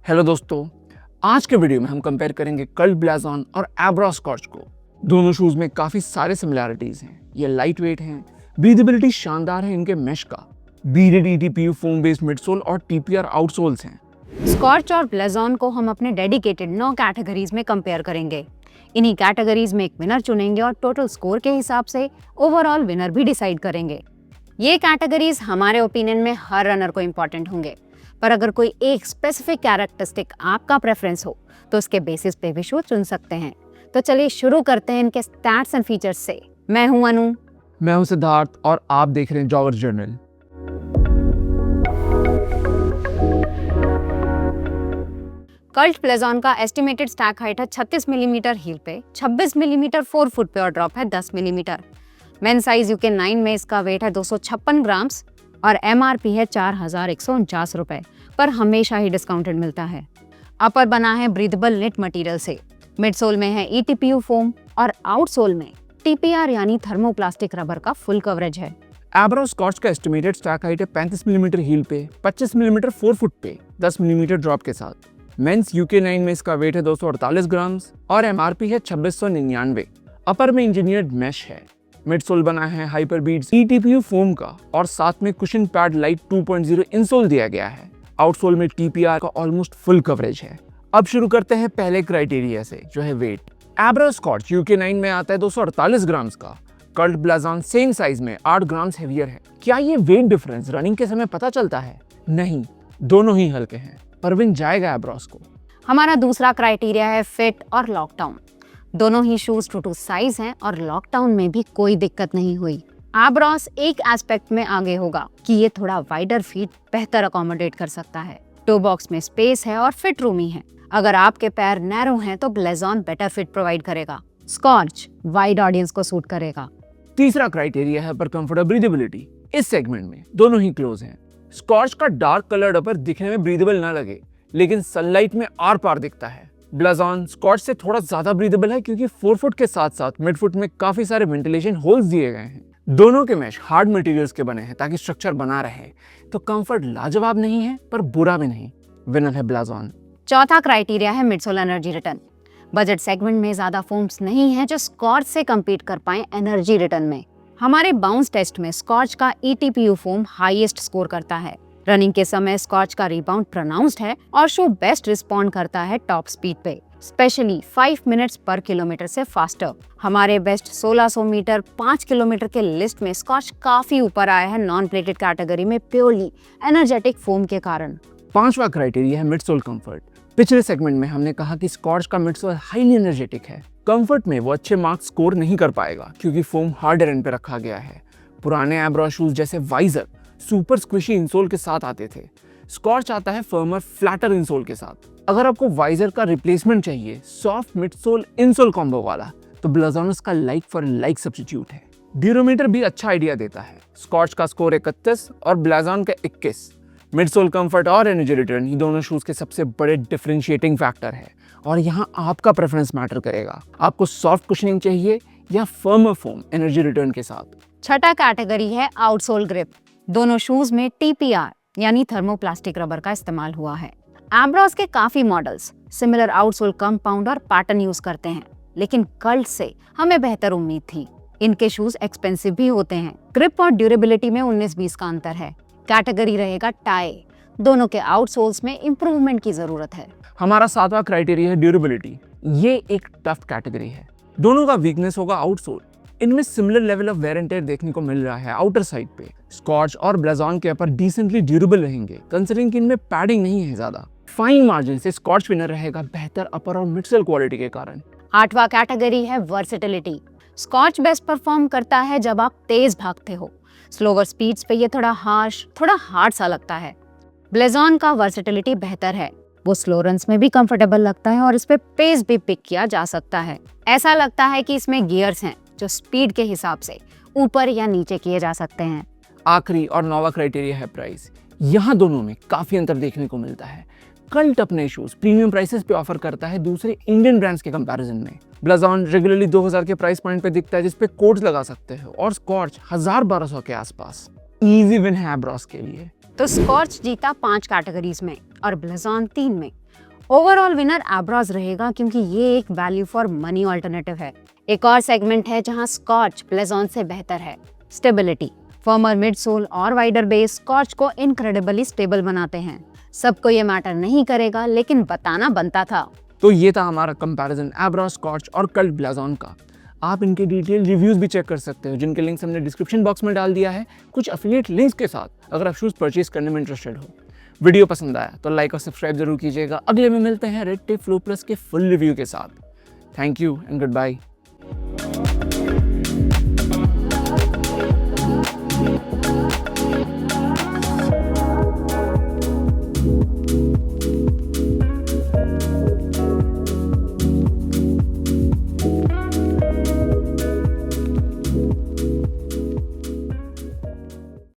Hello दोस्तों, आज के वीडियो में हम कंपेयर करेंगे कल्ट ब्लाज़ॉन और एब्रा स्कॉच को। दोनों शूज में काफी सारे सिमिलैरिटीज हैं। ये लाइट वेट हैं, ब्रीदेबिलिटी शानदार है इनके मेश का, beaded ETPU foam based midsole और TPR आउटसोल्स हैं। स्कॉच और ब्लाज़ॉन को हम अपने डेडिकेटेड 9 कैटेगरीज में कंपेयर करेंगे। इन्हीं कैटेगरीज में एक विनर चुनेंगे और टोटल स्कोर के हिसाब से ओवरऑल विनर भी डिसाइड करेंगे। ये कैटेगरीज हमारे ओपिनियन में हर रनर को इम्पोर्टेंट होंगे, पर अगर कोई एक स्पेसिफिक कैरेक्टरिस्टिक आपका प्रेफरेंस हो तो उसके बेसिस पे भी शू चुन सकते हैं। तो चलिए शुरू करते हैं इनके स्टैट्स एंड फीचर्स से। मैं हूं अनु। मैं हूं सिद्धार्थ और आप देख रहे हैं जॉगर जर्नल। कल्ट ब्लाज़ॉन का एस्टिमेटेड स्टैक हाइट है 36 मिलीमीटर हील पे, 26 मिलीमीटर 4 फुट पे और ड्रॉप है 10 मिलीमीटर। मेन साइज UK9 में इसका वेट है 256 ग्राम्स और MRP है 4,149 रुपए, पर हमेशा ही डिस्काउंटेड मिलता है। अपर बना है ब्रीदेबल निट मटेरियल से, मिडसोल में है ETPU फोम और आउटसोल में TPR यानी थर्मोप्लास्टिक रबर का फुल कवरेज है। एब्रा स्कॉच का एस्टिमेटेड स्टैक हाइट है 35 मिलीमीटर हील पे, 25 मिलीमीटर 4 फुट पे, 10 मिलीमीटर ड्रॉप के साथ। मेंस UK9 में इसका वेट है 248 ग्राम्स और MRP है 2699। अपर में इंजीनियर्ड मैश है, मिडसोल बना है हाइपर बीट्स ETPU फोम का और साथ में कुशन पैड लाइट 2.0 इंसोल दिया गया है। आउटसोल में TPR का ऑलमोस्ट फुल कवरेज है। अब शुरू करते हैं पहले क्राइटेरिया से, जो है वेट। एब्रा स्कॉच UK9 में आता है 248 ग्राम्स का, कल्ट ब्लाज़ॉन सेम साइज में 8 ग्राम्स हेवियर है। क्या ये वेट डिफरेंस रनिंग के समय पता चलता है? नहीं, दोनों ही हल्के हैं, पर विन जाएगा एब्रॉस को। हमारा दूसरा क्राइटेरिया है फिट और लॉकडाउन। दोनों ही शूज टू साइज हैं और लॉकडाउन में भी कोई दिक्कत नहीं हुई। एब्रॉस एक एस्पेक्ट में आगे होगा कि ये थोड़ा वाइडर फीट बेहतर अकोमोडेट कर सकता है। टो बॉक्स में स्पेस है और फिट रूमी है। अगर आपके पैर नैरो हैं तो ब्लाज़ॉन बेटर फिट प्रोवाइड करेगा। स्कॉच वाइड ऑडियंस को सूट करेगा। तीसरा क्राइटेरिया है पर कंफर्ट और ब्रीदेबिलिटी। इस सेगमेंट में दोनों ही क्लोज हैं। स्कॉच का डार्क कलर्ड अपर दिखने में ब्रीदेबल ना लगे, लेकिन सनलाइट में आर पार दिखता है। ब्लाज़ॉन स्कॉच से थोड़ा ज्यादा ब्रीदेबल है क्योंकि 4 फुट के साथ साथ मिड फुट में काफी सारे वेंटिलेशन होल्स दिए गए हैं। दोनों के मैश हार्ड मटेरियल्स के बने हैं ताकि स्ट्रक्चर बना रहे। तो कंफर्ट लाजवाब नहीं है पर बुरा भी नहीं। विनर है ब्लाज़ॉन। चौथा क्राइटेरिया है midsole energy return. Budget segment में ज्यादा फोम्स नहीं है जो स्कॉच से कम्पीट कर पाए एनर्जी रिटर्न में। हमारे बाउंस टेस्ट में स्कॉच का ETPU फोम हाईएस्ट स्कोर करता है। रनिंग के समय स्कॉच का रिबाउंड प्रोनाउंस्ड है और शू बेस्ट रिस्पॉन्ड करता है टॉप स्पीड पे, स्पेशली 5 मिनट्स पर किलोमीटर से फास्टर। हमारे बेस्ट 1600 मीटर 5 किलोमीटर के लिस्ट में स्कॉच काफी ऊपर आया है नॉन प्लेटेड कैटेगरी में प्योरली एनर्जेटिक फोम के कारण। पांचवा क्राइटेरिया है मिडसोल कंफर्ट। पिछले सेगमेंट में हमने कहा कि स्कॉच का मिडसोल हाईली एनर्जेटिक है। कंफर्ट में वो अच्छे मार्क्स स्कोर नहीं कर पाएगा क्योंकि फोम हार्डर एंड पे रखा गया है। पुराने एब्रा शूज जैसे वाइजर सुपर स्क्विशी इंसोल के साथ आते थे। स्कॉच आता है फर्मर फ्लैटर इंसोल के साथ। अगर आपको वाइजर का रिप्लेसमेंट चाहिए सॉफ्ट मिडसोल इंसोल कॉम्बो वाला, तो ब्लाज़ॉन का लाइक फॉर लाइक सब्स्टिट्यूट है। ड्यूरोमीटर भी अच्छा आइडिया देता है। स्कॉच का स्कोर 31 और ब्लाज़ॉन का 21। मिडसोल कंफर्ट और एनर्जी रिटर्न ही दोनों शूज के सबसे बड़े डिफरेंशिएटिंग फैक्टर है और यहाँ आपका प्रेफरेंस मैटर करेगा। आपको सॉफ्ट कुशनिंग चाहिए या फर्मर फोम एनर्जी रिटर्न के साथ। छठा कैटेगरी है आउटसोल ग्रिप। दोनों शूज में TPR यानी थर्मोप्लास्टिक रबर का इस्तेमाल हुआ है। एब्रॉस के काफी मॉडल्स सिमिलर आउटसोल कंपाउंड और पैटर्न यूज करते हैं, लेकिन कल्ट से हमें बेहतर उम्मीद थी। इनके शूज एक्सपेंसिव भी होते हैं। ग्रिप और ड्यूरेबिलिटी में 19-20 का अंतर है। कैटेगरी रहेगा टाई। दोनों के आउटसोल्स में इंप्रूवमेंट की जरूरत है। हमारा सातवां क्राइटेरिया है ड्यूरेबिलिटी। ये एक टफ कैटेगरी है। दोनों का वीकनेस होगा आउटसोल। इनमें similar level of wear and tear देखने को मिल रहा है आउटर साइड पे। स्कॉच और ब्लाज़ॉन के अपर डिसेंटली ड्यूरेबल रहेंगे कंसीडरिंग कि इनमें पैडिंग नहीं है ज्यादा। फाइन मार्जिन से स्कॉच विनर रहेगा बेहतर अपर और मिडसोल क्वालिटी के कारण। आठवां कैटेगरी है वर्सेटिलिटी। स्कॉच बेस्ट परफॉर्म करता है जब आप तेज भागते हो। स्लोवर स्पीड्स पे ये थोड़ा हार्श, थोड़ा हार्ड सा लगता है। ब्लाज़ॉन का वर्सेटिलिटी बेहतर है। वो स्लो रन्स में भी कंफर्टेबल लगता है और इस पे पेस भी पिक किया जा सकता है। ऐसा लगता है कि इसमें गियर्स हैं जो स्पीड के हिसाब से ऊपर या नीचे किए जा सकते हैं। आखिरी और नौवां क्राइटेरिया है प्राइस। यहाँ दोनों में काफी अंतर देखने को मिलता है। कल्ट अपने शूज प्रीमियम प्राइसेस पे ऑफर करता है दूसरे इंडियन ब्रांड्स के कंपैरिजन में। ब्लाज़ॉन रेगुलरली 2000 के प्राइस पॉइंट पे दिखता है जिसपे कोड्स लगा सकते हो और स्कॉच 1000-1200 के आसपास। इजी विन है एब्रॉस के लिए। तो स्कॉच जीता 5 कैटेगरीज में और ब्लेजॉन 3 में। ओवरऑल विनर एब्रॉस रहेगा क्योंकि ये एक वैल्यू फॉर मनी ऑल्टरनेटिव है। एक और सेगमेंट है जहां स्कॉच ब्लेजॉन से बेहतर है, स्टेबिलिटी। फर्मर मिड सोल और वाइडर बेस स्कॉच को इनक्रेडिबली स्टेबल बनाते हैं। सबको ये मैटर नहीं करेगा, लेकिन बताना बनता था। तो ये था हमारा कंपैरिजन एब्रॉस, स्कॉच और कल्ट ब्लेजॉन का। आप इनके डिटेल रिव्यूज भी चेक कर सकते हो, जिनके लिंक्स हमने डिस्क्रिप्शन बॉक्स में डाल दिया है, कुछ एफिलिएट लिंक्स के साथ, अगर आप शूज परचेज करने में इंटरेस्टेड हो। वीडियो पसंद आया तो लाइक और सब्सक्राइब जरूर कीजिएगा। अगले में मिलते हैं रेड टेप फ्लो प्लस के फुल रिव्यू के साथ। Thank you and good bye.